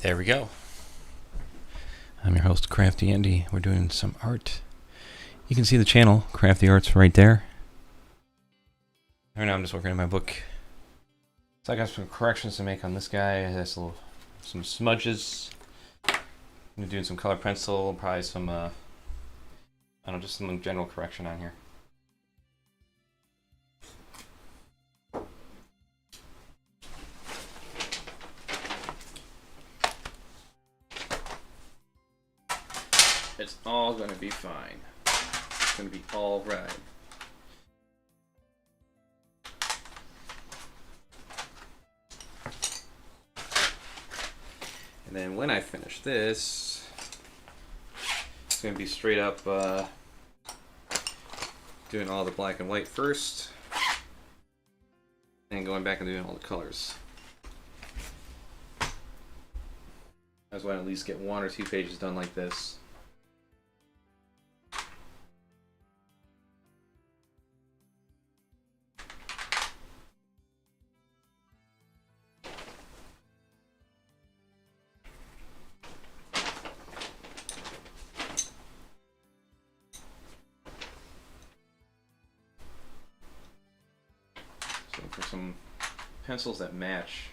There we go. I'm your host, Crafty Andy. We're doing some art. You can see the channel, Crafty Arts, right there. Right now I'm just working on my book. So I got some corrections to make on this guy. It has some smudges. I'm doing some color pencil, probably some, I don't know, just some general correction on here. It's all going to be fine. It's going to be all right. And then when I finish this, it's going to be straight up doing all the black and white first, and going back and doing all the colors. I just want to at least get 1 or 2 pages done like this. So for some pencils that match.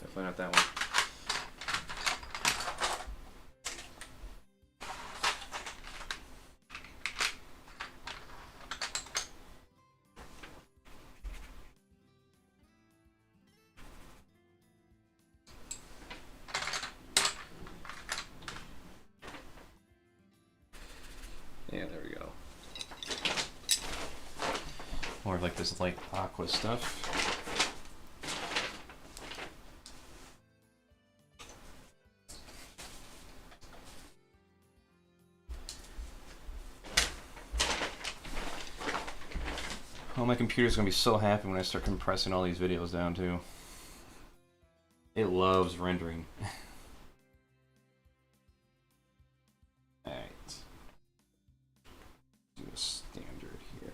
Definitely not that one. Yeah, there we go. More of like this light aqua stuff. Oh, my computer's gonna be so happy when I start compressing all these videos down too. It loves rendering. Alright. Do a standard here.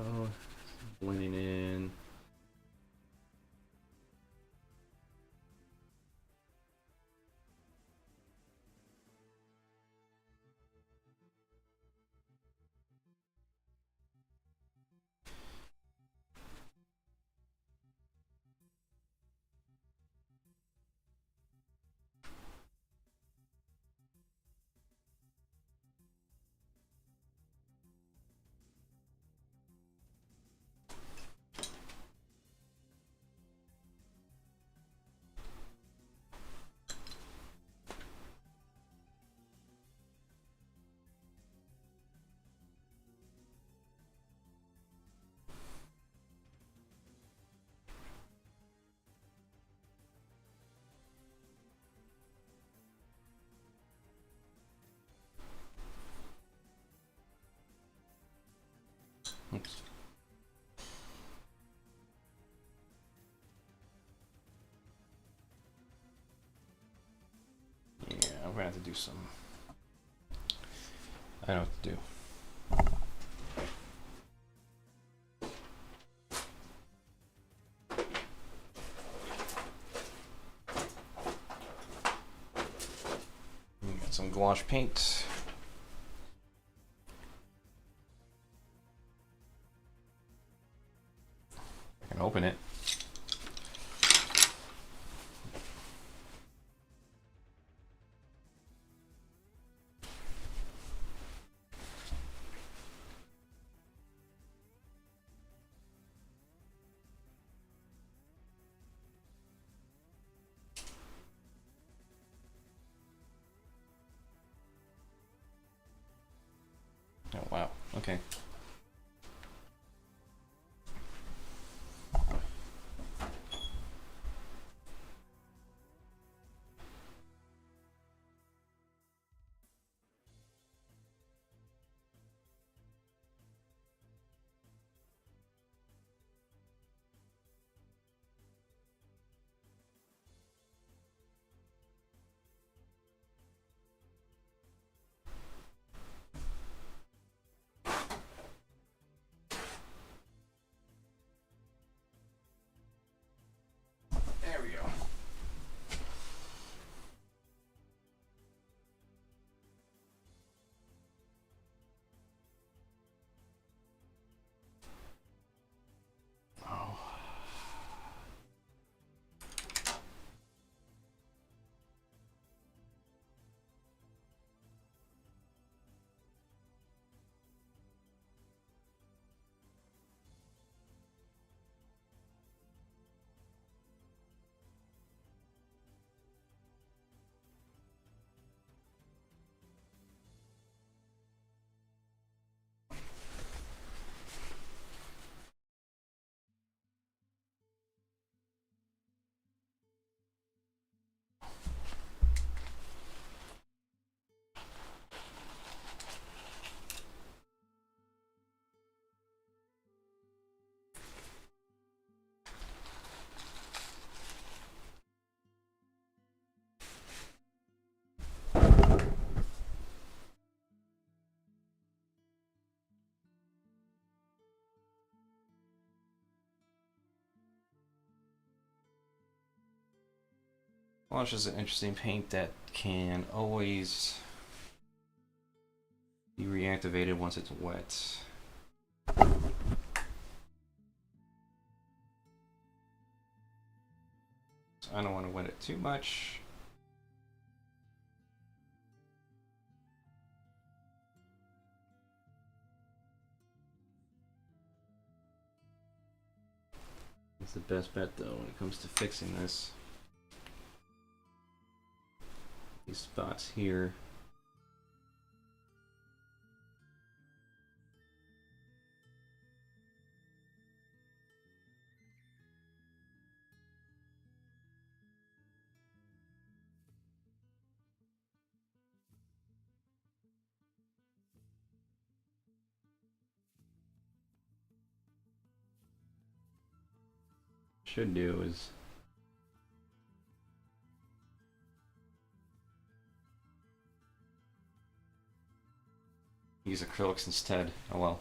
go. Blending in. Oops. Yeah, I'm gonna have to do some. I know what to do. Got some gouache paint. I can open it. Oh wow, okay. There we go. Oh. Gouache is an interesting paint that can always be reactivated once it's wet. So I don't want to wet it too much. It's the best bet though when it comes to fixing this. These spots here. Should do is use acrylics instead. Oh well.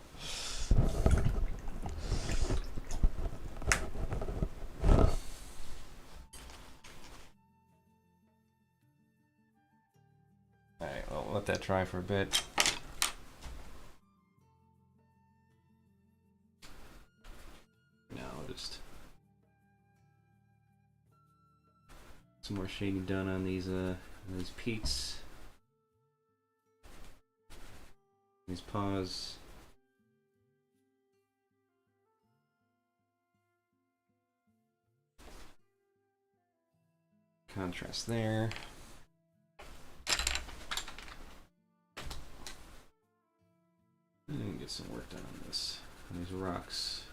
let that dry for a bit. Now just some more shading done on these peats, these paws. Contrast there. And get some work done on this, on these rocks.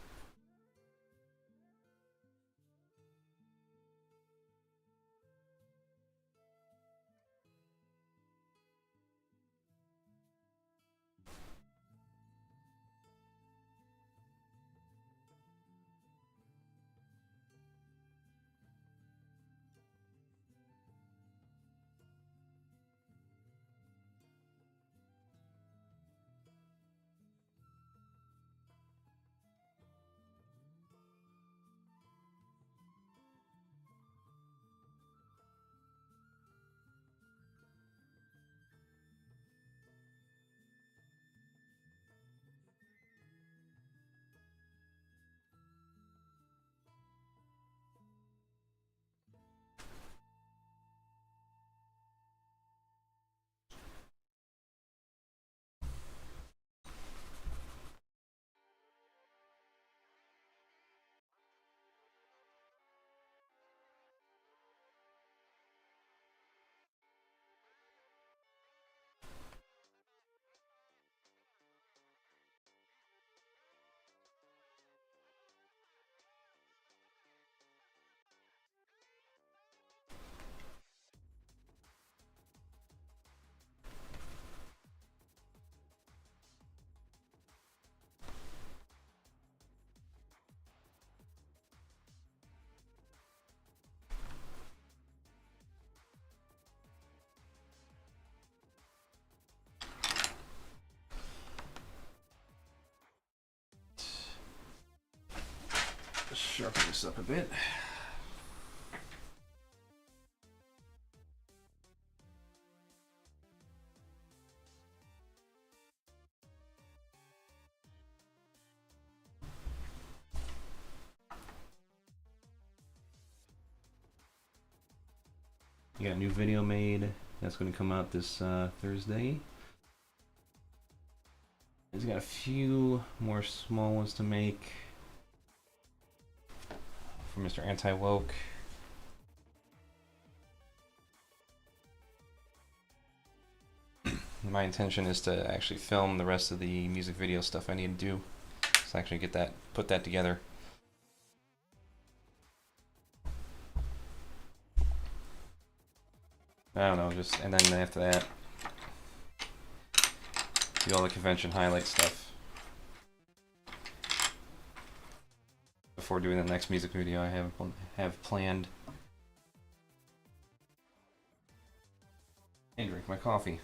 Sharpen this up a bit. I got a new video made that's going to come out this Thursday. It's got a few more small ones to make for Mr. Anti-Woke. My intention is to actually film the rest of the music video stuff I need to do. So actually get that, put that together. I don't know, just, and then after that, do all the convention highlight stuff before doing the next music video I have planned. And drink my coffee.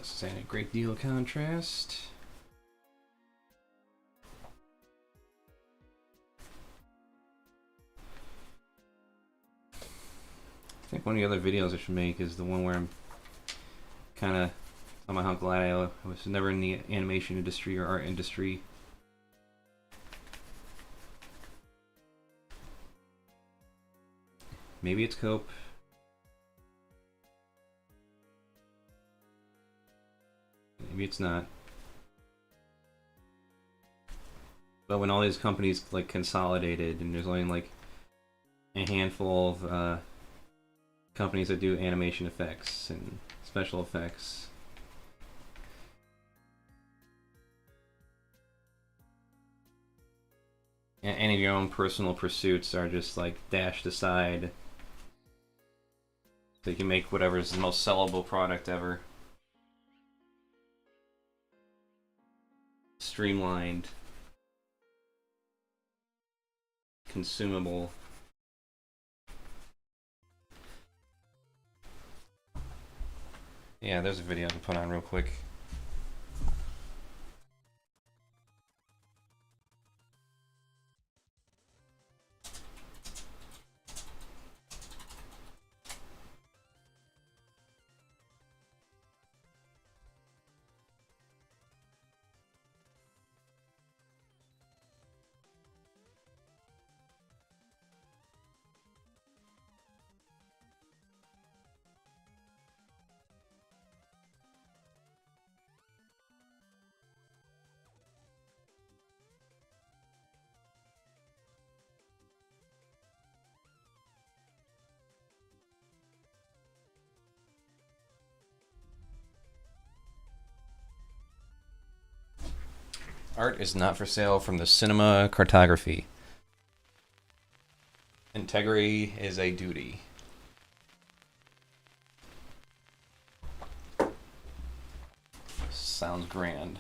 This is a great deal of contrast. I think one of the other videos I should make is the one where I'm kind of talking about how glad I was never in the animation industry or art industry. Maybe it's cope. Maybe it's not. But when all these companies like consolidated and there's only like a handful of companies that do animation effects and special effects. And any of your own personal pursuits are just like dashed aside. So you can make whatever's the most sellable product ever. Streamlined. Consumable. Yeah, there's a video I can put on real quick. Art is not for sale from the cinema cartography. Integrity is a duty. Sounds grand.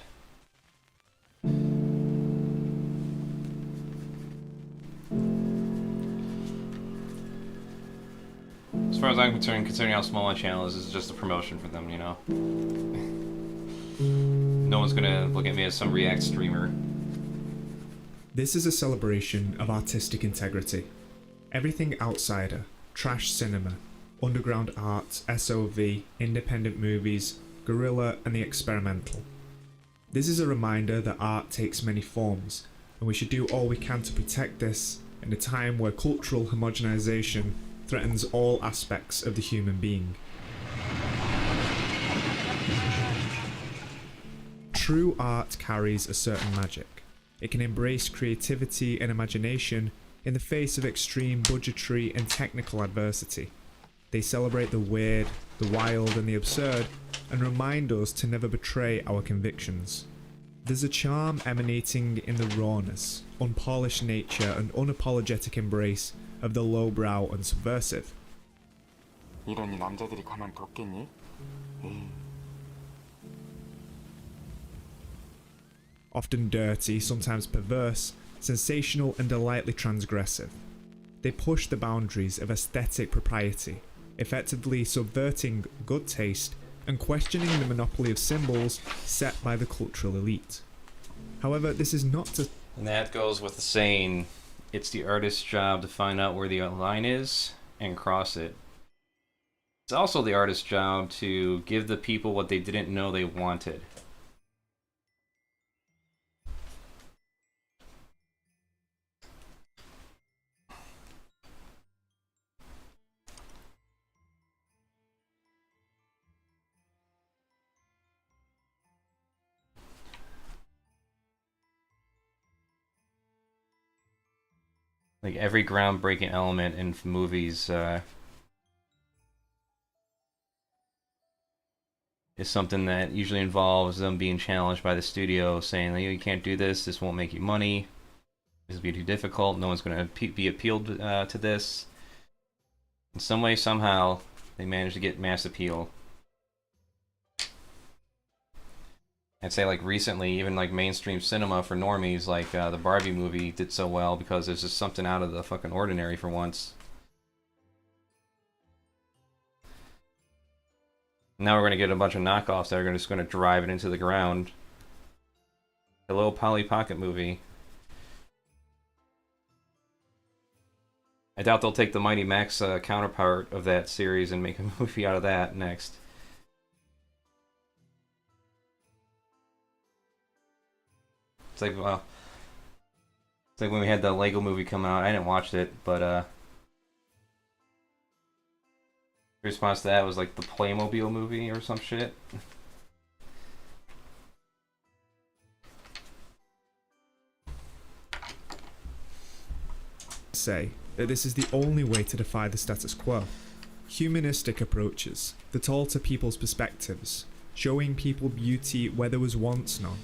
As far as I'm concerned, considering how small my channel is just a promotion for them, you know? No one's gonna look at me as some React streamer. This is a celebration of artistic integrity. Everything outsider, trash cinema, underground art, SOV, independent movies, guerrilla and the experimental. This is a reminder that art takes many forms, and we should do all we can to protect this in a time where cultural homogenization threatens all aspects of the human being. True art carries a certain magic. It can embrace creativity and imagination in the face of extreme budgetary and technical adversity. They celebrate the weird, the wild and the absurd, and remind us to never betray our convictions. There's a charm emanating in the rawness, unpolished nature and unapologetic embrace of the lowbrow and subversive. 이러니 남자들이 가만 뒀겠니? Often dirty, sometimes perverse, sensational and delightfully transgressive. They push the boundaries of aesthetic propriety, effectively subverting good taste and questioning the monopoly of symbols set by the cultural elite. However, this is not to... And that goes with the saying, it's the artist's job to find out where the line is and cross it. It's also the artist's job to give the people what they didn't know they wanted. Like every groundbreaking element in movies is something that usually involves them being challenged by the studio, saying, like, you can't do this, this won't make you money, this will be too difficult, no one's going to be appealed to this. In some way, somehow, they manage to get mass appeal. I'd say like recently, even like mainstream cinema for normies, like the Barbie movie did so well because there's just something out of the fucking ordinary for once. Now we're going to get a bunch of knockoffs that are just going to drive it into the ground. Hello, Polly Pocket movie. I doubt they'll take the Mighty Max counterpart of that series and make a movie out of that next. It's like, well, it's like when we had the Lego movie come out. I didn't watch it, but the response to that was like the Playmobil movie or some shit. Say that this is the only way to defy the status quo. Humanistic approaches that alter people's perspectives, showing people beauty where there was once none.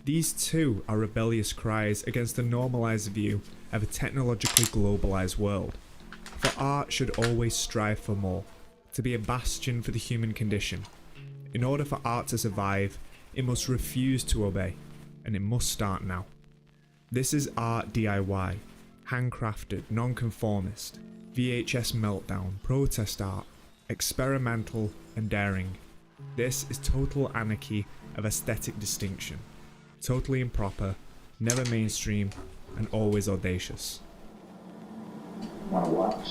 These too are rebellious cries against the normalized view of a technologically globalized world. For art should always strive for more, to be a bastion for the human condition. In order for art to survive, it must refuse to obey, and it must start now. This is art DIY, handcrafted, non-conformist, VHS meltdown, protest art, experimental and daring. This is total anarchy of aesthetic distinction. Totally improper, never mainstream, and always audacious. Wanna watch?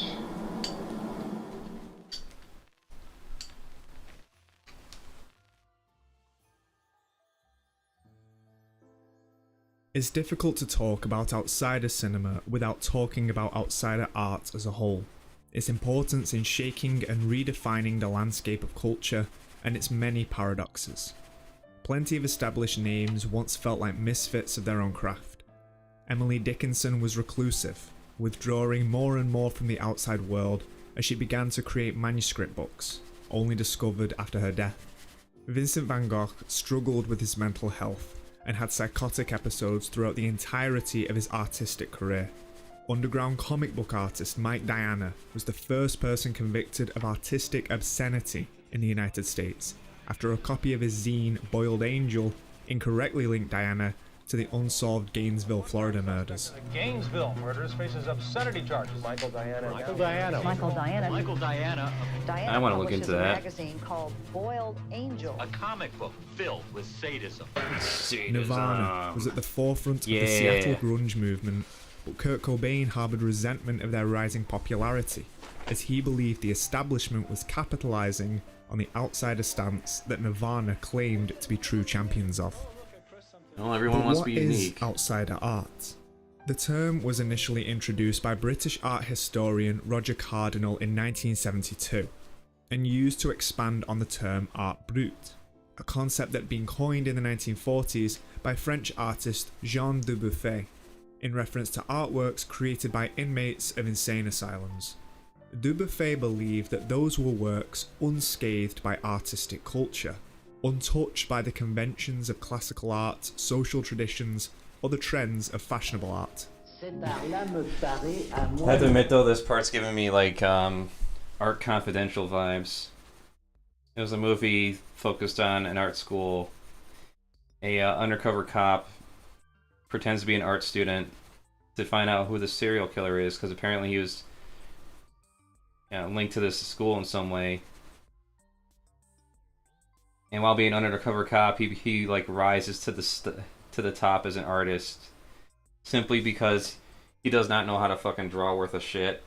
It's difficult to talk about outsider cinema without talking about outsider art as a whole, its importance in shaking and redefining the landscape of culture, and its many paradoxes. Plenty of established names once felt like misfits of their own craft. Emily Dickinson was reclusive, withdrawing more and more from the outside world as she began to create manuscript books, only discovered after her death. Vincent van Gogh struggled with his mental health and had psychotic episodes throughout the entirety of his artistic career. Underground comic book artist Mike Diana was the first person convicted of artistic obscenity in the United States, after a copy of his zine Boiled Angel incorrectly linked Diana to the unsolved Gainesville, Florida murders. The Gainesville murders faces obscenity charges. Michael Diana. I want to look into that. A magazine called Boiled Angel. A comic book filled with sadism. Nirvana was at the forefront of the Seattle grunge movement, but Kurt Cobain harboured resentment of their rising popularity, as he believed the establishment was capitalising on the outsider stance that Nirvana claimed to be true champions of. Well, everyone But wants what to be is unique. outsider art? The term was initially introduced by British art historian Roger Cardinal in 1972, and used to expand on the term art brut, a concept that had been coined in the 1940s by French artist Jean Dubuffet, in reference to artworks created by inmates of insane asylums. Dubuffet believed that those were works unscathed by artistic culture, untouched by the conventions of classical art, social traditions, or the trends of fashionable art. I have to admit though, this part's giving me like Art Confidential vibes. It was a movie focused on an art school. A undercover cop pretends to be an art student to find out who the serial killer is, because apparently he was linked to this school in some way. And while being an undercover cop, he like rises to the top as an artist, simply because he does not know how to fucking draw worth a shit.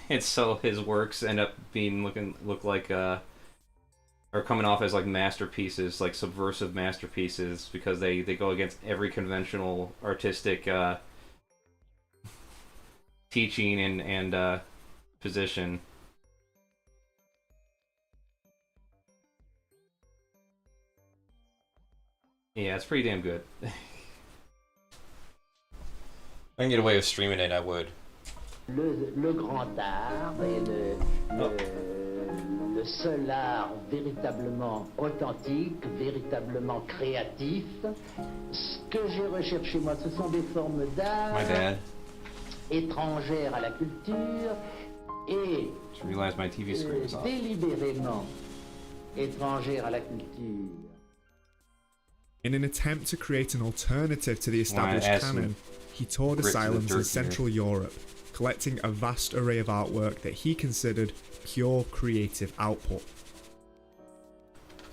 And so his works end up being look like or coming off as like masterpieces, like subversive masterpieces, because they go against every conventional artistic teaching and position. Yeah, it's pretty damn good. If I can get away with streaming it, I would. Le grand art est le seul art véritablement authentique, véritablement créatif. Ce que j'ai recherché moi, ce sont des formes d'art My bad. étrangères à la culture et Just realized my TV screen was off. délibérément étrangères à la culture. In an attempt to create an alternative to the established add some canon, he toured grit to the asylums dirt in here. Central Europe, collecting a vast array of artwork that he considered pure creative output.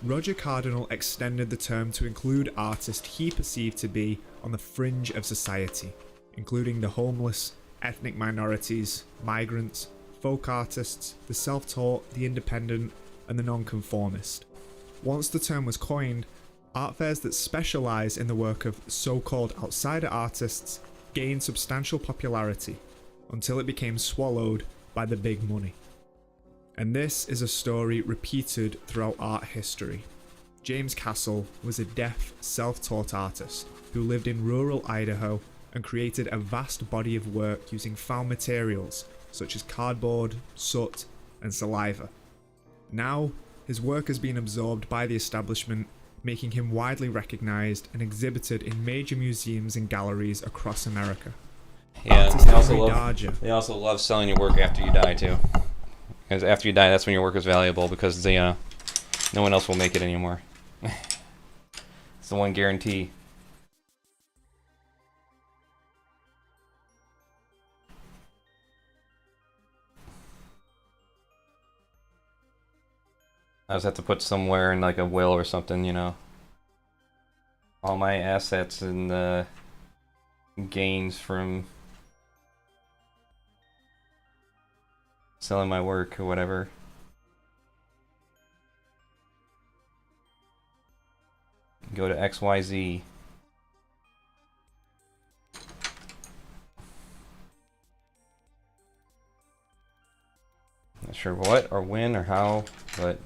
Roger Cardinal extended the term to include artists he perceived to be on the fringe of society, including the homeless, ethnic minorities, migrants, folk artists, the self-taught, the independent, and the nonconformist. Once the term was coined, art fairs that specialise in the work of so-called outsider artists gained substantial popularity until it became swallowed by the big money. And this is a story repeated throughout art history. James Castle was a deaf, self-taught artist who lived in rural Idaho and created a vast body of work using found materials such as cardboard, soot, and saliva. Now, his work has been absorbed by the establishment, making him widely recognised and exhibited in major museums and galleries across America. Yeah, Artist Henry Darger. they also love selling your work after you die too. Because after you die, that's when your work is valuable, because they, no one else will make it anymore. It's the one guarantee. I just have to put somewhere in like a will or something, you know. All my assets and gains from selling my work or whatever. Go to XYZ. Not sure what or when or how, but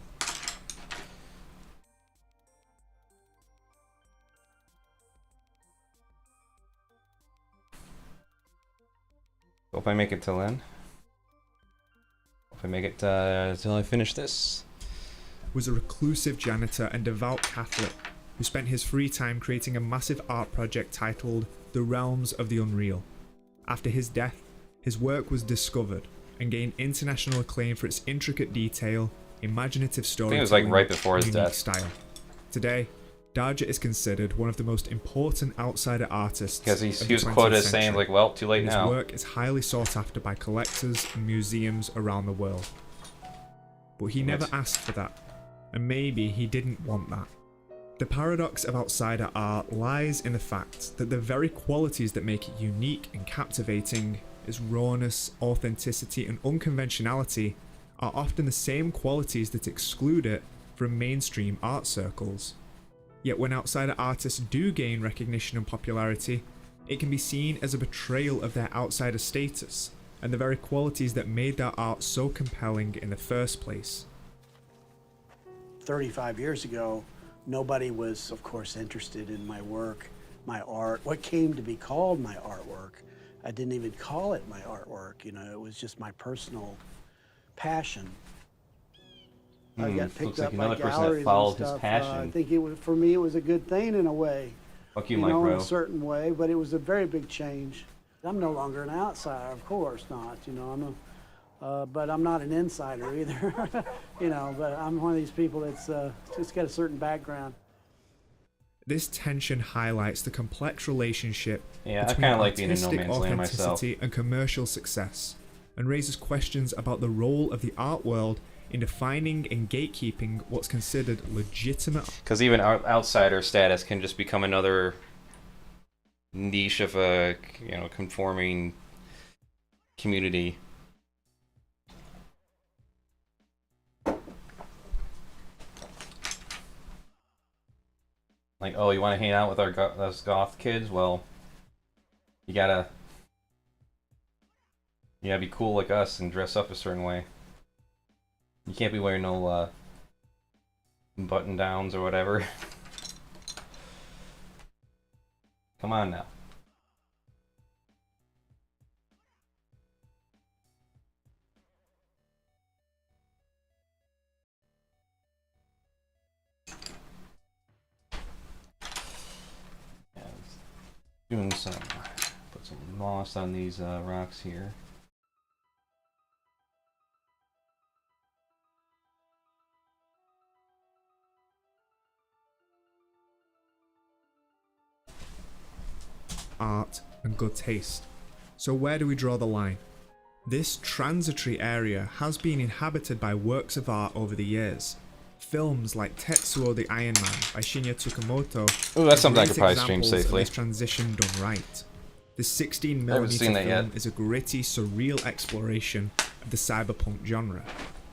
hope I make it till then. Hope I make it till I finish this. Was a reclusive janitor and devout Catholic who spent his free time creating a massive art project titled The Realms of the Unreal. After his death, his work was discovered and gained international acclaim for its intricate detail, imaginative storytelling, I think it was like right before his and unique death. style. Today, Darger is considered one of the most important outsider artists Because he of was the 20th quoted as saying, century. like, well, too late His now. work is highly sought after by collectors and museums around the world. But he never asked for that, and maybe he didn't want that. The paradox of outsider art lies in the fact that the very qualities that make it unique and captivating, its rawness, authenticity, and unconventionality, are often the same qualities that exclude it from mainstream art circles. Yet when outsider artists do gain recognition and popularity, it can be seen as a betrayal of their outsider status and the very qualities that made their art so compelling in the first place. 35 years ago, nobody was, of course, interested in my work, my art, what came to be called my artwork. I didn't even call it my artwork, you know, it was just my personal passion. I got picked up by galleries and stuff. I think it was, for me, it was a good thing in a way. Fuck you, You Mike know, in Rowe. a certain way, but it was a very big change. I'm no longer an outsider, of course not, you know, but I'm not an insider either, you know, but I'm one of these people that's just got a certain background. This tension highlights the complex relationship Yeah, I between kind of like being in no artistic man's land myself. authenticity and commercial success, and raises questions about the role of the art world in defining and gatekeeping what's considered legitimate. Because even outsider status can just become another niche of a, you know, conforming community. Like, oh, you want to hang out with us goth kids? Well, you gotta be cool like us and dress up a certain way. You can't be wearing no button downs or whatever. Come on now. Yeah, doing some, put some moss on these rocks here. Art and good taste. So where do we draw the line? This transitory area has been inhabited by works of art over the years, Films like Tetsuo the Iron Man by Shinya Tsukamoto Ooh, that's are something I great could probably stream examples of safely. this transition done right. The 16mm haven't seen that film yet. is a gritty, surreal exploration of the cyberpunk genre.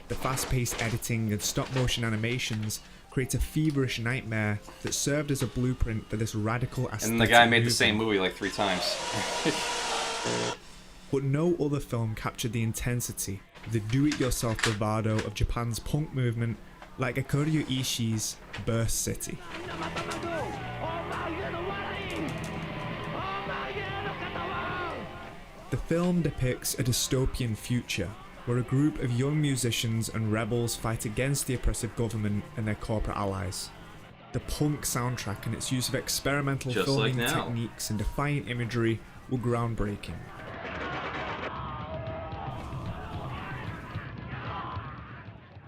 The fast-paced editing and stop-motion animations create a feverish nightmare that served as a blueprint for this radical aesthetic. And the guy made the movement. same movie like 3 times. But no other film captured the intensity of the do-it-yourself bravado of Japan's punk movement like Akuryu Ishii's Burst City. The film depicts a dystopian future where a group of young musicians and rebels fight against the oppressive government and their corporate allies. The punk soundtrack and its use of experimental Just filming like now. techniques and defiant imagery were groundbreaking.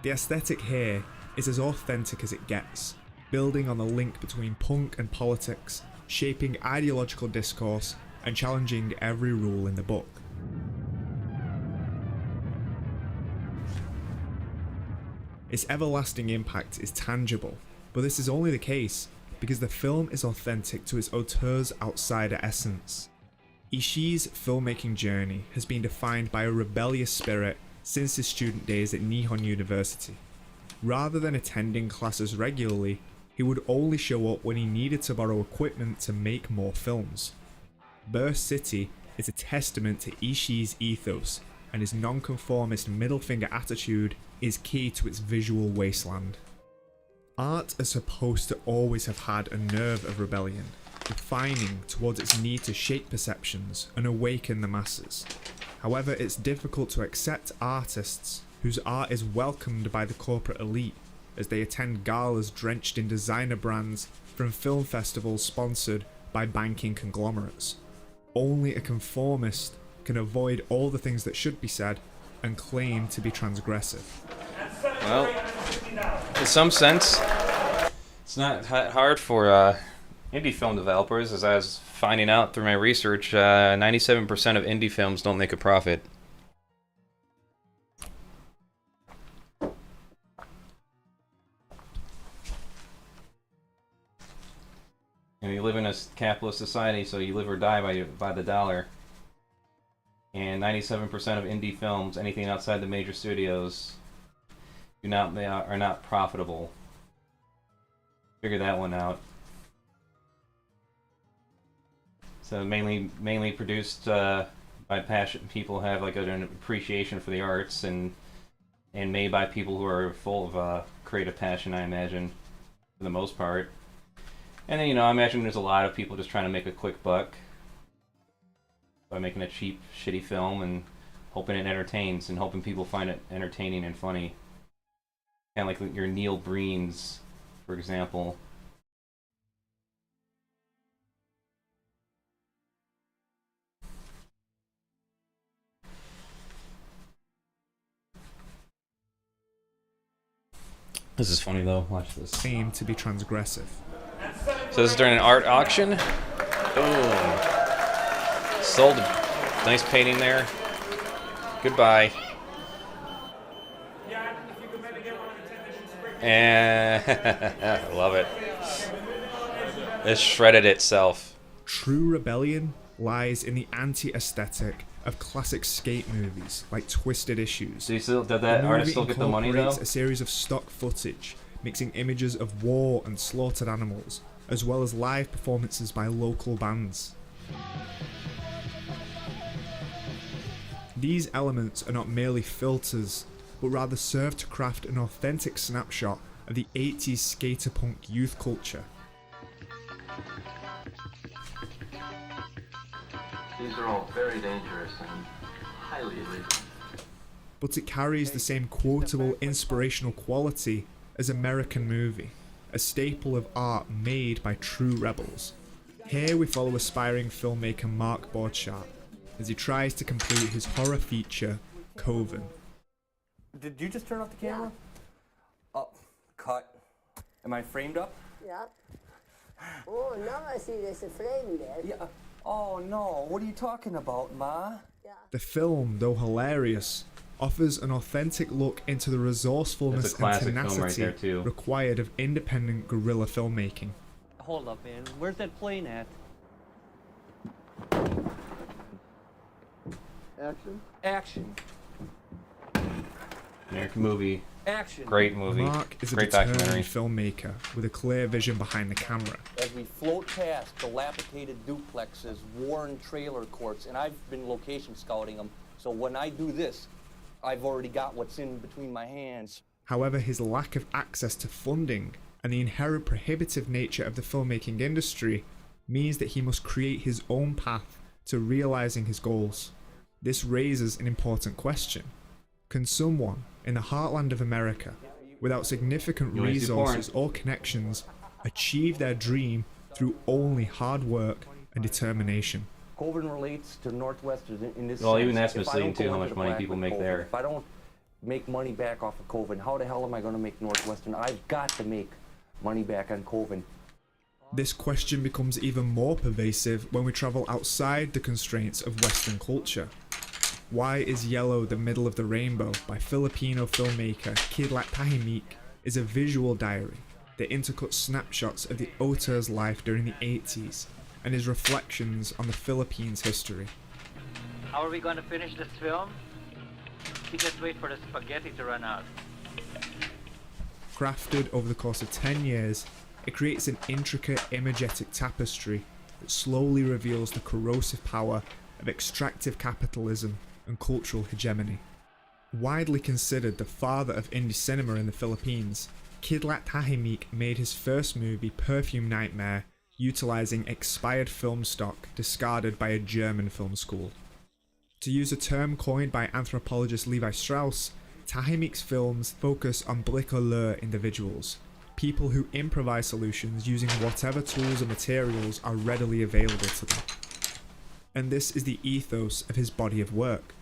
The aesthetic here is as authentic as it gets, building on the link between punk and politics, shaping ideological discourse, and challenging every rule in the book. Its everlasting impact is tangible, but this is only the case because the film is authentic to its auteur's outsider essence. Ishii's filmmaking journey has been defined by a rebellious spirit since his student days at Nihon University. Rather than attending classes regularly, he would only show up when he needed to borrow equipment to make more films. Burst City is a testament to Ishii's ethos, and his nonconformist middle finger attitude is key to its visual wasteland. Art is supposed to always have had a nerve of rebellion, defining towards its need to shape perceptions and awaken the masses. However, it's difficult to accept artists whose art is welcomed by the corporate elite as they attend galas drenched in designer brands from film festivals sponsored by banking conglomerates. Only a conformist can avoid all the things that should be said and claim to be transgressive. Well, in some sense, it's not hard for indie film developers, as I was finding out through my research. 97% of indie films don't make a profit. And you live in a capitalist society, so you live or die by the dollar. And 97% of indie films, anything outside the major studios, are not profitable. Figure that one out. So mainly produced by passion people who have like an appreciation for the arts, and made by people who are full of creative passion, I imagine, for the most part. And then, I imagine there's a lot of people just trying to make a quick buck by making a cheap, shitty film and hoping it entertains and hoping people find it entertaining and funny. Kind of like your Neil Breens, for example. This is funny though, watch this. Claim to be transgressive. So this is during an art auction. Boom. Sold a nice painting there. Goodbye. And I love it. It shredded itself. True rebellion lies in the anti-aesthetic of classic skate movies like Twisted Issues. So did that The artist movie still get the money though? incorporates a series of stock footage, mixing images of war and slaughtered animals, as well as live performances by local bands. These elements are not merely filters, but rather serve to craft an authentic snapshot of the 80s skater punk youth culture. These are all very dangerous and highly illegal. But it carries the same quotable, inspirational quality as American Movie, a staple of art made by true rebels. Here we follow aspiring filmmaker Mark Borchardt as he tries to complete his horror feature, Coven. Did you just turn off the camera? Oh, cut. Am I framed up? Yeah. Oh, now I see there's a frame there. Yeah. Oh no, what are you talking about, Ma? The film, though hilarious, offers an authentic look into the resourcefulness That's a and classic film right tenacity there, too. required of independent guerrilla filmmaking. Hold up, man. Where's that plane at? Action. Action. American movie. Action. Great movie. Mark is a Great determined documentary. filmmaker with a clear vision behind the camera. As we float past dilapidated duplexes, worn trailer courts, and I've been location scouting them, so when I do this, I've already got what's in between my hands. However, his lack of access to funding and the inherent prohibitive nature of the filmmaking industry means that he must create his own path to realizing his goals. This raises an important question. Can someone in the heartland of America, without significant You wanna see porn? resources or connections, achieve their dream through only hard work and determination? Coven relates to Northwestern in this Well, sense. even that's If I misleading don't go too, how into much the money black people with make Coven, there. If I don't make money back off of Coven, how the hell am I going to make Northwestern? I've got to make money back on Coven. This question becomes even more pervasive when we travel outside the constraints of Western culture. Why is Yellow the Middle of the Rainbow by Filipino filmmaker Kidlat Tahimik is a visual diary that intercuts snapshots of the auteur's life during the 80s and his reflections on the Philippines' history. How are we going to finish this film? We just wait for the spaghetti to run out. Crafted over the course of 10 years, it creates an intricate imagetic tapestry that slowly reveals the corrosive power of extractive capitalism and cultural hegemony. Widely considered the father of indie cinema in the Philippines, Kidlat Tahimik made his first movie Perfume Nightmare utilizing expired film stock discarded by a German film school. To use a term coined by anthropologist Levi Strauss, Tahimik's films focus on bricoleur individuals, people who improvise solutions using whatever tools and materials are readily available to them. And this is the ethos of his body of work.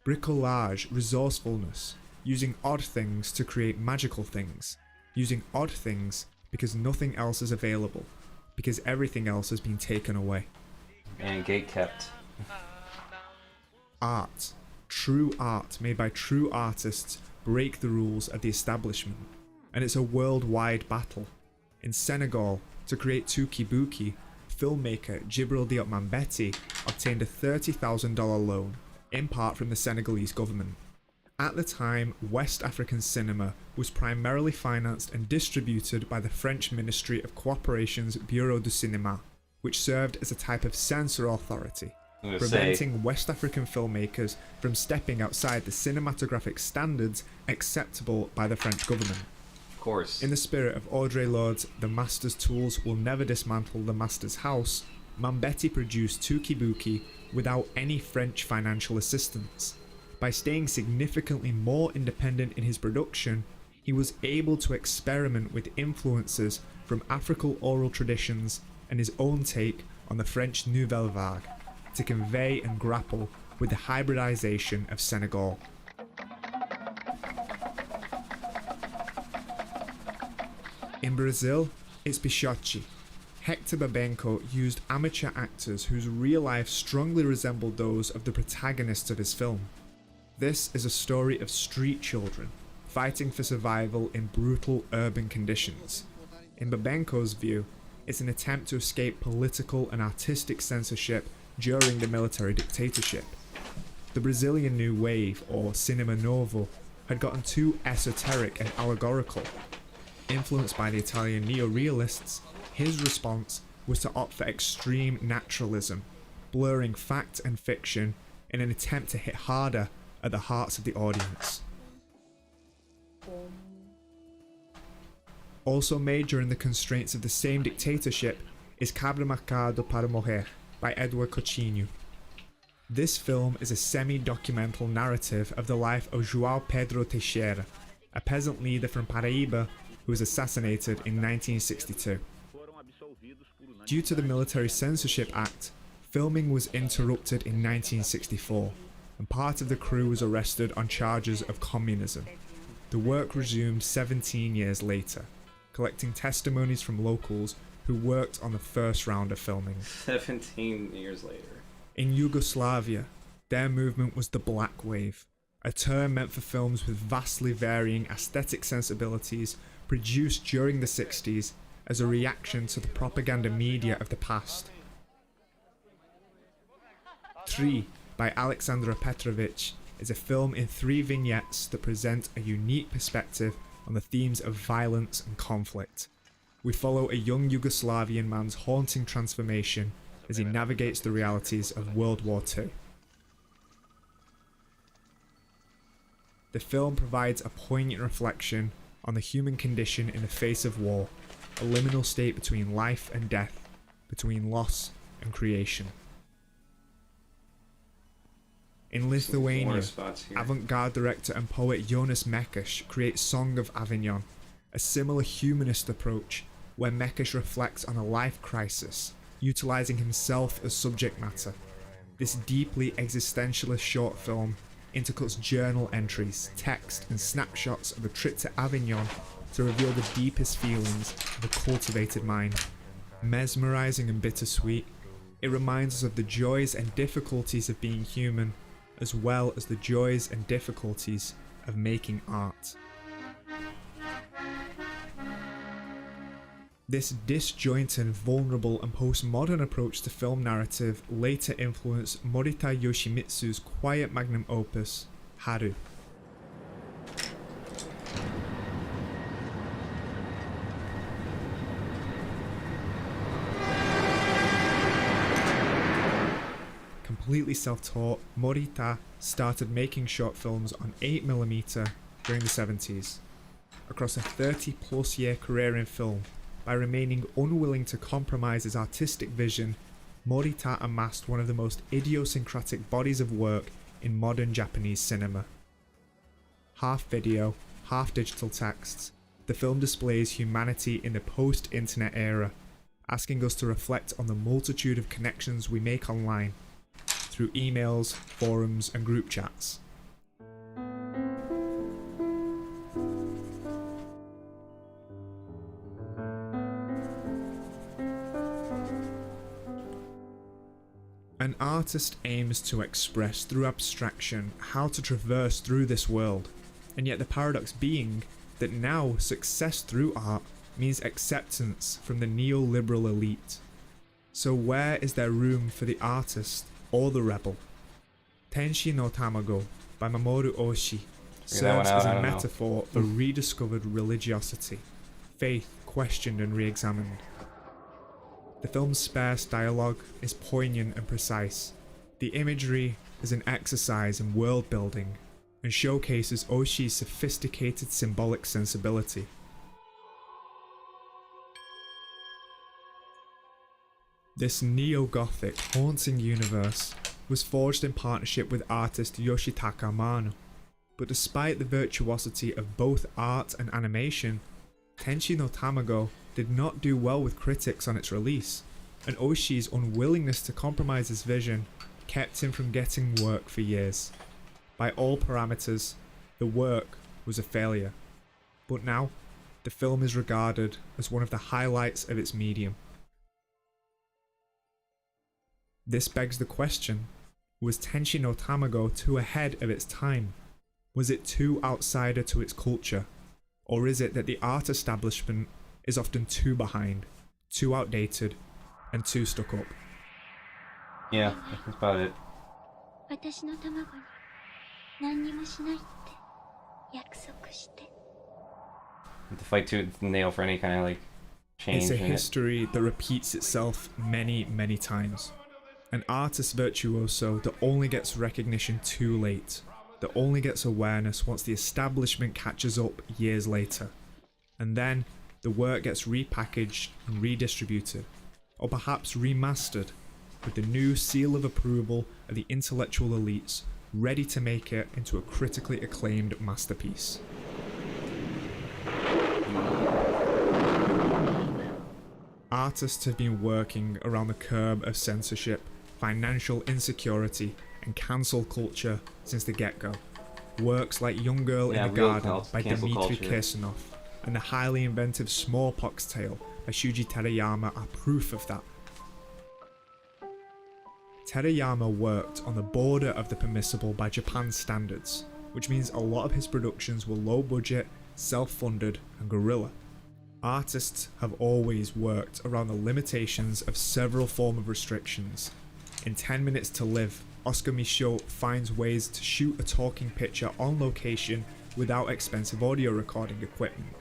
Bricolage, resourcefulness, using odd things to create magical things, using odd things because nothing else is available, because everything else has been taken away. And gate kept. Art, true art made by true artists, break the rules of the establishment, and it's a worldwide battle. In Senegal, to create Tukibuki, filmmaker Djibril Diop Mambéty obtained a $30,000 loan, in part from the Senegalese government. At the time, West African cinema was primarily financed and distributed by the French Ministry of Cooperation's Bureau du Cinéma, which served as a type of censor authority, preventing West African filmmakers from stepping outside the cinematographic standards acceptable by the French government. Of course. In the spirit of Audre Lorde's "The Master's tools will never dismantle the Master's house," Mambéty produced Tukibuki without any French financial assistance. By staying significantly more independent in his production, he was able to experiment with influences from African oral traditions and his own take on the French Nouvelle Vague to convey and grapple with the hybridization of Senegal. In Brazil, it's Bichotti. Hector Babenco used amateur actors whose real life strongly resembled those of the protagonists of his film. This is a story of street children fighting for survival in brutal urban conditions. In Babenco's view, it's an attempt to escape political and artistic censorship during the military dictatorship. The Brazilian New Wave, or Cinema Novo, had gotten too esoteric and allegorical. Influenced by the Italian neo-realists, his response was to opt for extreme naturalism, blurring fact and fiction in an attempt to hit harder at the hearts of the audience. Also made during the constraints of the same dictatorship is Cabra Marcado para Morrer by Edward Coutinho. This film is a semi-documental narrative of the life of João Pedro Teixeira, a peasant leader from Paraíba who was assassinated in 1962. Due to the Military Censorship Act, filming was interrupted in 1964, and part of the crew was arrested on charges of communism. The work resumed 17 years later, collecting testimonies from locals who worked on the first round of filming. 17 years later. In Yugoslavia, their movement was the Black Wave, a term meant for films with vastly varying aesthetic sensibilities produced during the 60s as a reaction to the propaganda media of the past. 3 by Alexandra Petrovich is a film in 3 vignettes that present a unique perspective on the themes of violence and conflict. We follow a young Yugoslavian man's haunting transformation as he navigates the realities of World War II. The film provides a poignant reflection on the human condition in the face of war, a liminal state between life and death, between loss and creation. In Lithuania, avant-garde director and poet Jonas Mekas creates Song of Avignon, a similar humanist approach where Mekas reflects on a life crisis, utilising himself as subject matter. This deeply existentialist short film intercuts journal entries, text and snapshots of a trip to Avignon to reveal the deepest feelings of a cultivated mind. Mesmerising and bittersweet, it reminds us of the joys and difficulties of being human, as well as the joys and difficulties of making art. This disjointed, vulnerable and postmodern approach to film narrative later influenced Morita Yoshimitsu's quiet magnum opus, Haru. Completely self-taught, Morita started making short films on 8mm during the 70s. Across a 30+ year career in film, by remaining unwilling to compromise his artistic vision, Morita amassed one of the most idiosyncratic bodies of work in modern Japanese cinema. Half video, half digital texts, the film displays humanity in the post-internet era, asking us to reflect on the multitude of connections we make online, through emails, forums and group chats. An artist aims to express through abstraction how to traverse through this world, and yet the paradox being that now success through art means acceptance from the neoliberal elite. So where is there room for the artist or the rebel? Tenshi no Tamago by Mamoru Oshii serves as a metaphor for rediscovered religiosity, faith questioned and re-examined. The film's sparse dialogue is poignant and precise. The imagery is an exercise in world building and showcases Oshii's sophisticated symbolic sensibility. This neo-Gothic haunting universe was forged in partnership with artist Yoshitaka Amano, but despite the virtuosity of both art and animation, Tenshi no Tamago did not do well with critics on its release, and Oshii's unwillingness to compromise his vision kept him from getting work for years. By all parameters, the work was a failure, but now the film is regarded as one of the highlights of its medium. This begs the question, was Tenshi no Tamago too ahead of its time? Was it too outsider to its culture? Or is it that the art establishment is often too behind, too outdated, and too stuck up? Yeah, that's about it. To fight tooth and nail for any kind of change. It's a history that repeats itself many, many times. An artist virtuoso that only gets recognition too late, that only gets awareness once the establishment catches up years later. And then the work gets repackaged and redistributed, or perhaps remastered, with the new seal of approval of the intellectual elites ready to make it into a critically acclaimed masterpiece. Artists have been working around the curb of censorship, financial insecurity, and cancel culture since the get-go. Works like Young Girl in the Garden by Dmitry Kirsanov and the highly inventive Smallpox Tale by Shuji Terayama are proof of that. Terayama worked on the border of the permissible by Japan's standards, which means a lot of his productions were low budget, self-funded, and guerrilla. Artists have always worked around the limitations of several forms of restrictions. In 10 Minutes to Live, Oscar Michaud finds ways to shoot a talking picture on location without expensive audio recording equipment.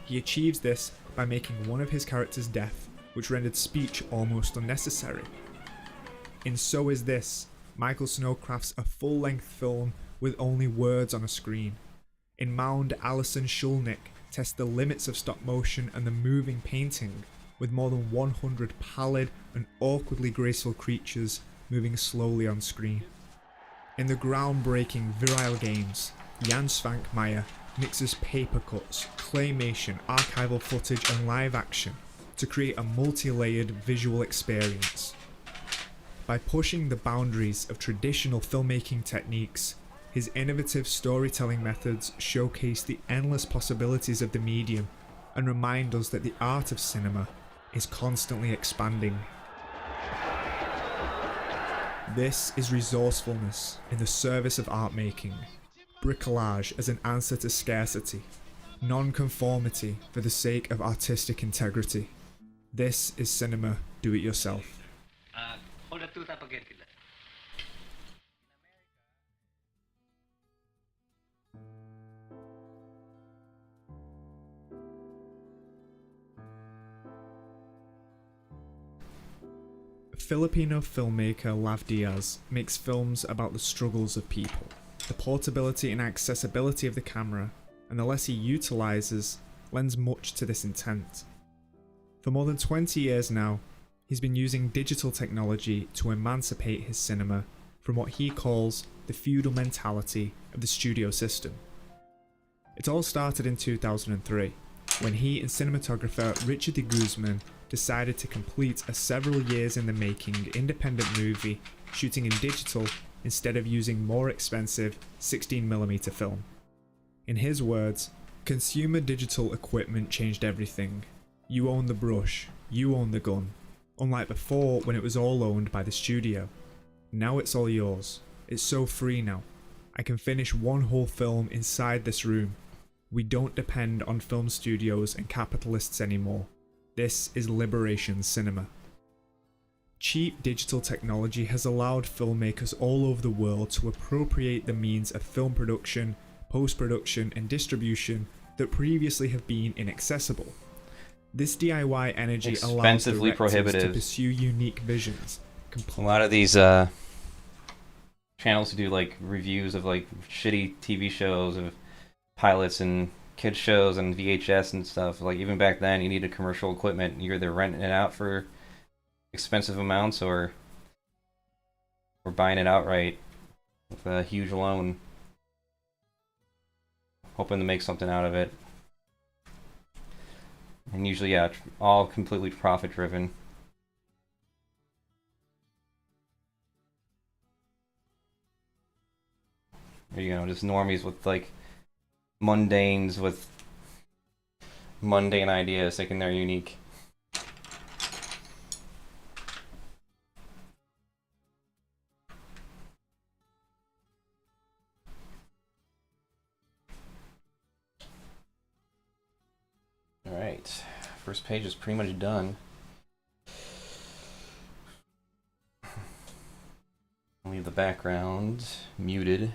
He achieves this by making one of his characters deaf, which rendered speech almost unnecessary. In So Is This, Michael Snow crafts a full-length film with only words on a screen. In Mound, Alison Shulnick tests the limits of stop motion and the moving painting, with more than 100 pallid and awkwardly graceful creatures moving slowly on screen. In the groundbreaking Virile Games, Jan Svankmajer mixes paper cuts, claymation, archival footage and live action to create a multi-layered visual experience. By pushing the boundaries of traditional filmmaking techniques, his innovative storytelling methods showcase the endless possibilities of the medium and remind us that the art of cinema is constantly expanding. This is resourcefulness in the service of art making, bricolage as an answer to scarcity, non-conformity for the sake of artistic integrity. This is cinema do-it-yourself. Hold the tooth up again. Filipino filmmaker Lav Diaz makes films about the struggles of people, the portability and accessibility of the camera, and the less he utilizes lends much to this intent. For more than 20 years now, he's been using digital technology to emancipate his cinema from what he calls the feudal mentality of the studio system. It all started in 2003, when he and cinematographer Richard de Guzman decided to complete a several years in the making independent movie shooting in digital instead of using more expensive 16mm film. In his words, consumer digital equipment changed everything. You own the brush, you own the gun. Unlike before when it was all owned by the studio. Now it's all yours. It's so free now. I can finish one whole film inside this room. We don't depend on film studios and capitalists anymore. This is liberation cinema. Cheap digital technology has allowed filmmakers all over the world to appropriate the means of film production, post-production and distribution that previously have been inaccessible. This DIY energy allows Expensively directors prohibitive. to pursue unique visions. A lot of these channels who do like reviews of like shitty TV shows of pilots and kids shows and VHS and stuff, like even back then you needed commercial equipment. You're either renting it out for expensive amounts or buying it outright with a huge loan, hoping to make something out of it. And usually, yeah, all completely profit driven. There you go, just normies with like mundanes with mundane ideas thinking they're unique. Alright, first page is pretty much done. Leave the background muted.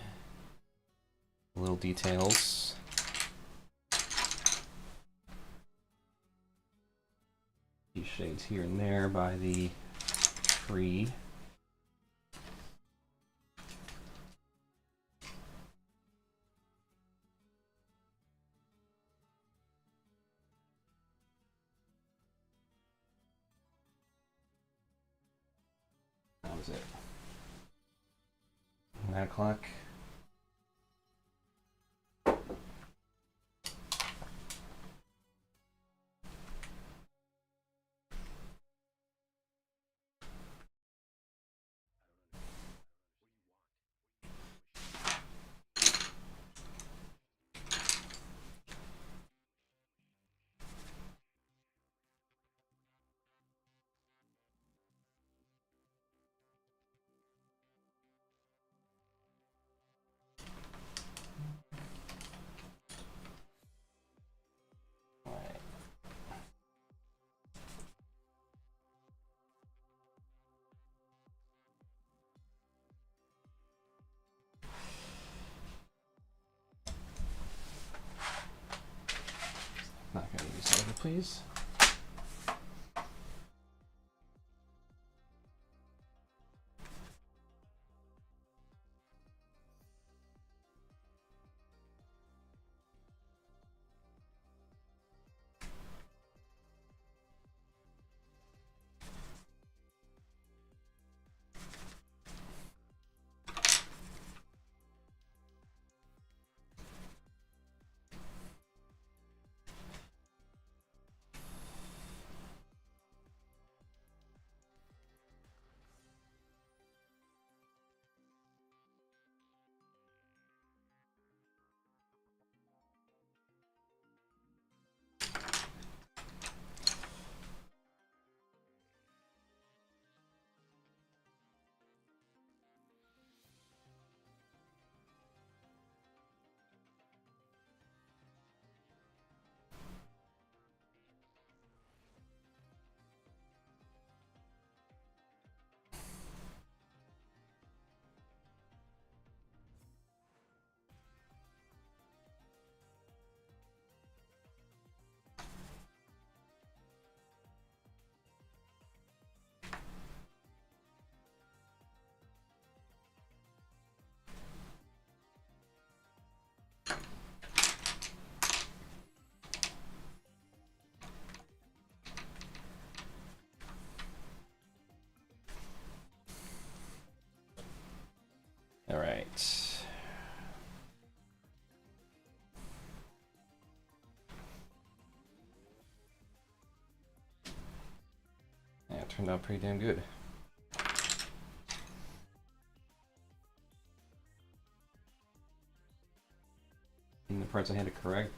Little details. These shades here and there by the tree. That was it. 9 o'clock. please. All right. Yeah, it turned out pretty damn good. And the parts I had to correct,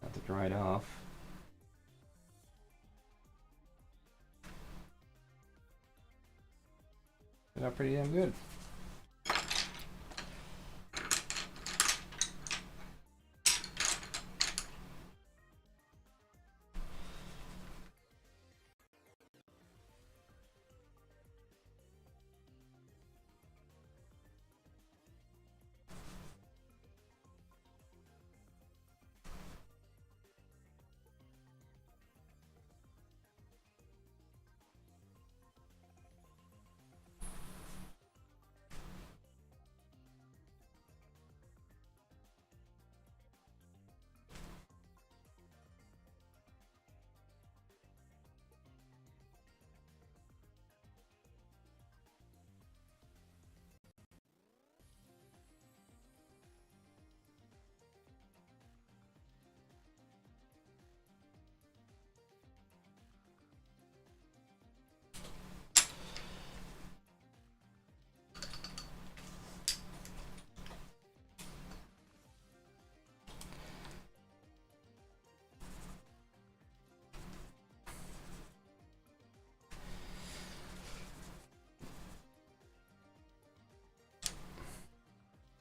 have to dry it off. Turned out pretty damn good.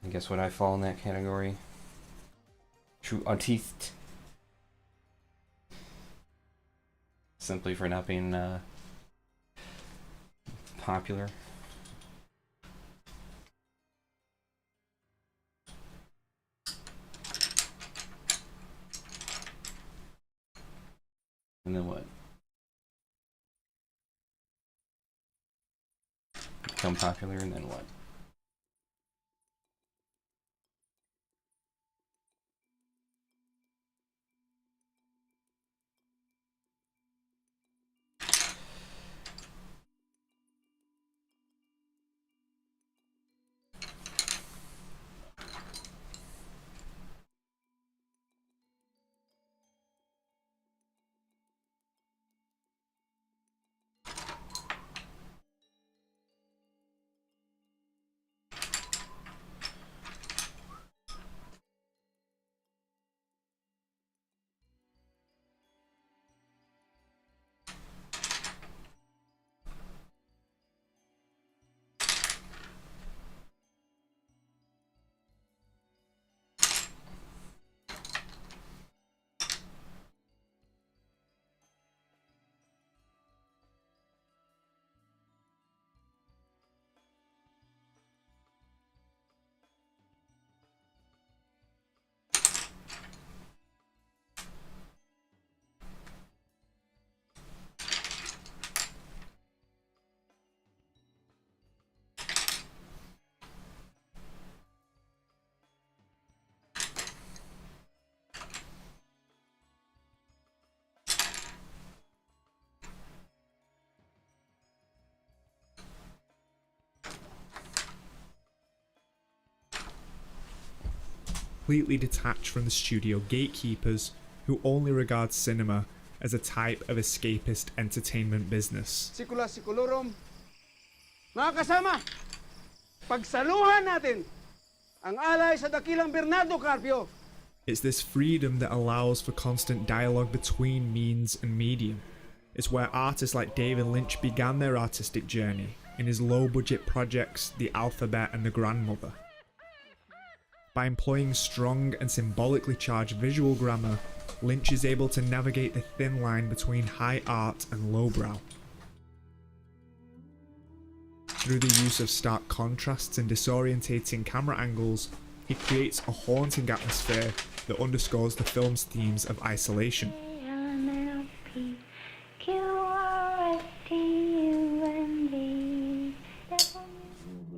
And guess what I fall in that category? True artiste. Simply for not being popular. And then what? Become popular and then what? completely detached from the studio gatekeepers who only regard cinema as a type of escapist entertainment business. Sikula sikulurum. Mga kasama, pagsaluhan natin ang alay sa dakilang Bernardo Carpio. It's this freedom that allows for constant dialogue between means and medium. It's where artists like David Lynch began their artistic journey in his low-budget projects The Alphabet and The Grandmother. By employing strong and symbolically charged visual grammar, Lynch is able to navigate the thin line between high art and lowbrow. Through the use of stark contrasts and disorientating camera angles, he creates a haunting atmosphere that underscores the film's themes of isolation.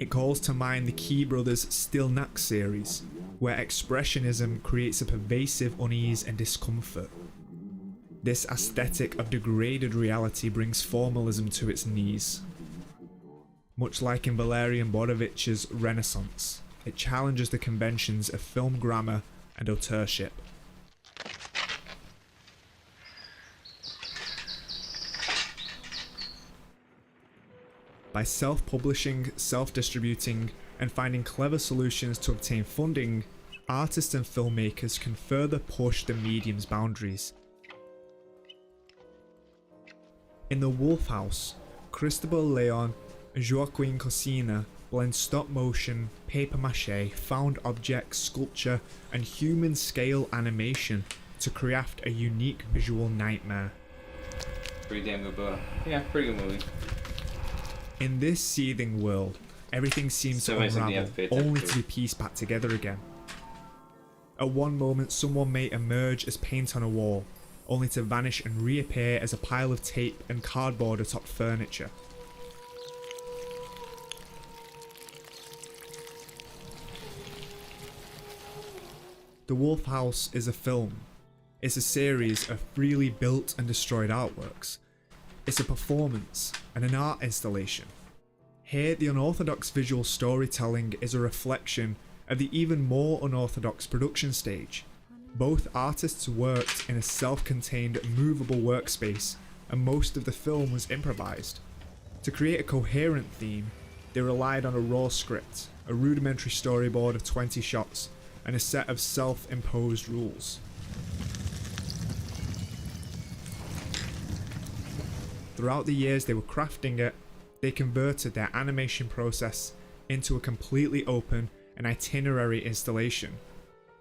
It calls to mind the Key Brothers' Still Nak series, where expressionism creates a pervasive unease and discomfort. This aesthetic of degraded reality brings formalism to its knees. Much like in Valerian Borovich's Renaissance, it challenges the conventions of film grammar and auteurship. By self-publishing, self-distributing, and finding clever solutions to obtain funding, artists and filmmakers can further push the medium's boundaries. In The Wolf House, Cristobal Leon and Joaquin Cosina blend stop-motion, papier-mâché, found objects, sculpture, and human-scale animation to craft a unique visual nightmare. Pretty damn good, but yeah, pretty good movie. In this seething world, everything seems to unravel, only to be pieced back together again. At one moment, someone may emerge as paint on a wall, only to vanish and reappear as a pile of tape and cardboard atop furniture. The Wolf House is a film. It's a series of freely built and destroyed artworks. It's a performance and an art installation. Here, the unorthodox visual storytelling is a reflection of the even more unorthodox production stage. Both artists worked in a self-contained, movable workspace, and most of the film was improvised. To create a coherent theme, they relied on a raw script, a rudimentary storyboard of 20 shots, and a set of self-imposed rules. Throughout the years they were crafting it, they converted their animation process into a completely open and itinerary installation.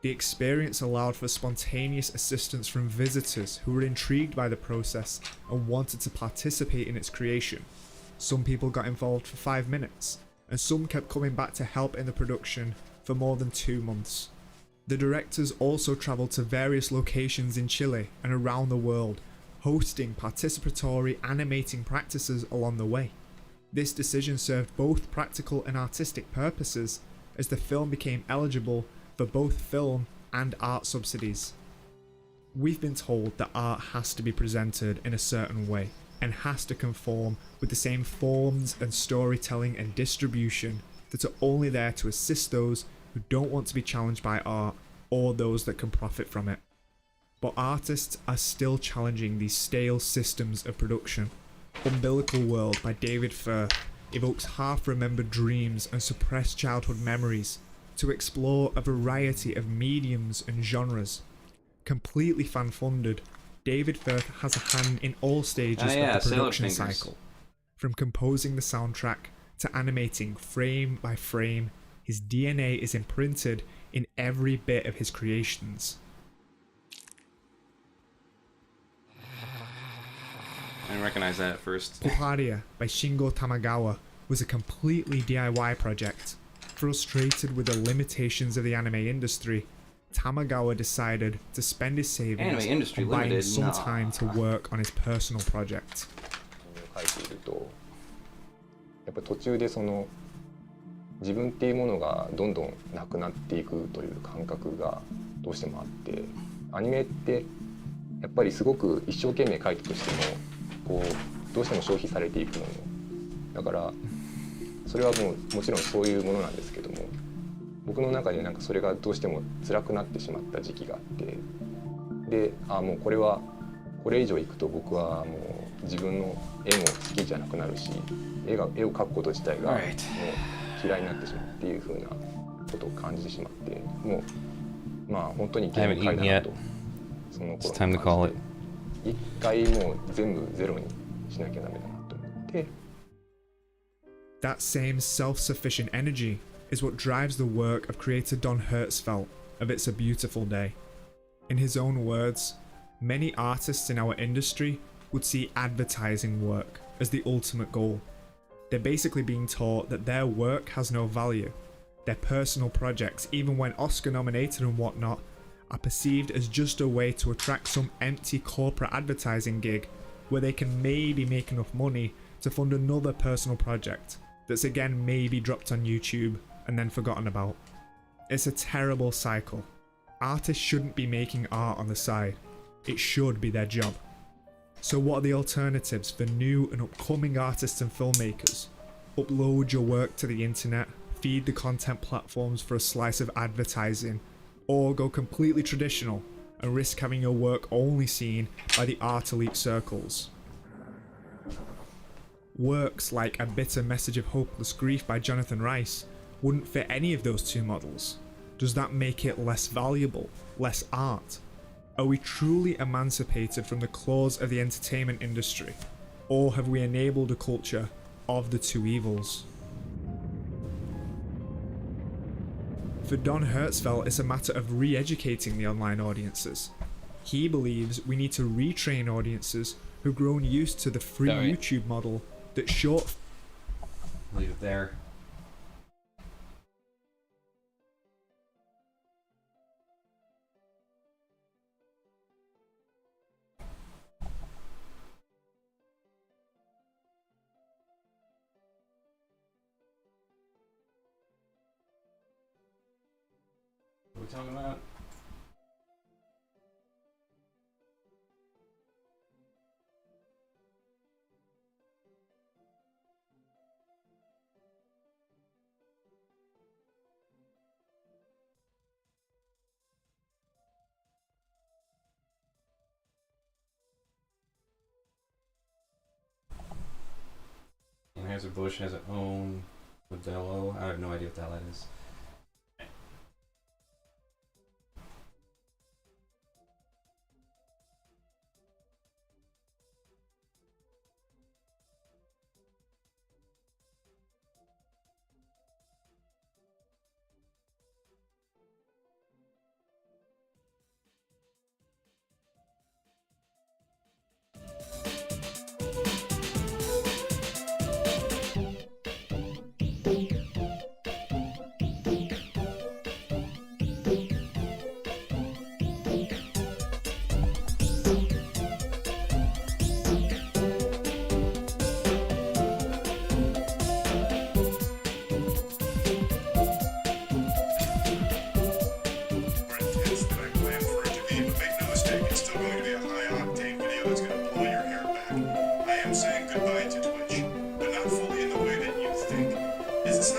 The experience allowed for spontaneous assistance from visitors who were intrigued by the process and wanted to participate in its creation. Some people got involved for 5 minutes, and some kept coming back to help in the production for more than 2 months. The directors also travelled to various locations in Chile and around the world, hosting participatory animating practices along the way. This decision served both practical and artistic purposes, as the film became eligible for both film and art subsidies. We've been told that art has to be presented in a certain way, and has to conform with the same forms and storytelling and distribution that are only there to assist those who don't want to be challenged by art, or those that can profit from it. But artists are still challenging these stale systems of production. Umbilical World by David Firth evokes half-remembered dreams and suppressed childhood memories to explore a variety of mediums and genres. Completely fan-funded, David Firth has a hand in all stages of the production cycle. From composing the soundtrack to animating frame by frame, his DNA is imprinted in every bit of his creations. I didn't recognize that at first. Oharia by Shingo Tamagawa was a completely DIY project. Frustrated with the limitations of the anime industry, Tamagawa decided to spend his savings on buying some time to work on his personal project. やっぱ途中でその自分っていうものがどんどんなくなっていくという感覚がどうしてもあって、アニメってやっぱりすごく一生懸命描いたとしてもこうどうしても消費されていくものだから、それはもちろんそういうものなんですけども、僕の中でなんかそれがどうしても辛くなってしまった時期があって、でもうこれはこれ以上いくと僕はもう自分の絵も好きじゃなくなるし、絵を描くこと自体がもう嫌いになってしまうっていう風なことを感じてしまって、もうまあ本当に限界だなとその頃感じて、一回もう全部ゼロにしなきゃダメだなと思って。 That same self-sufficient energy is what drives the work of creator Don Hertzfeldt of It's a Beautiful Day. In his own words, many artists in our industry would see advertising work as the ultimate goal. They're basically being taught that their work has no value. Their personal projects, even when Oscar nominated and whatnot, are perceived as just a way to attract some empty corporate advertising gig where they can maybe make enough money to fund another personal project that's again maybe dropped on YouTube and then forgotten about. It's a terrible cycle. Artists shouldn't be making art on the side. It should be their job. So what are the alternatives for new and upcoming artists and filmmakers? Upload your work to the internet, feed the content platforms for a slice of advertising, or go completely traditional and risk having your work only seen by the art elite circles. Works like A Bitter Message of Hopeless Grief by Jonathan Rice wouldn't fit any of those two models. Does that make it less valuable, less art? Are we truly emancipated from the claws of the entertainment industry, or have we enabled a culture of the two evils? For Don Hertzfeldt, it's a matter of re-educating the online audiences. He believes we need to retrain audiences who've grown used to the free YouTube model that short... Leave it there. What are we talking about? Anheuser-Busch has its own Modelo. I have no idea what the hell that is.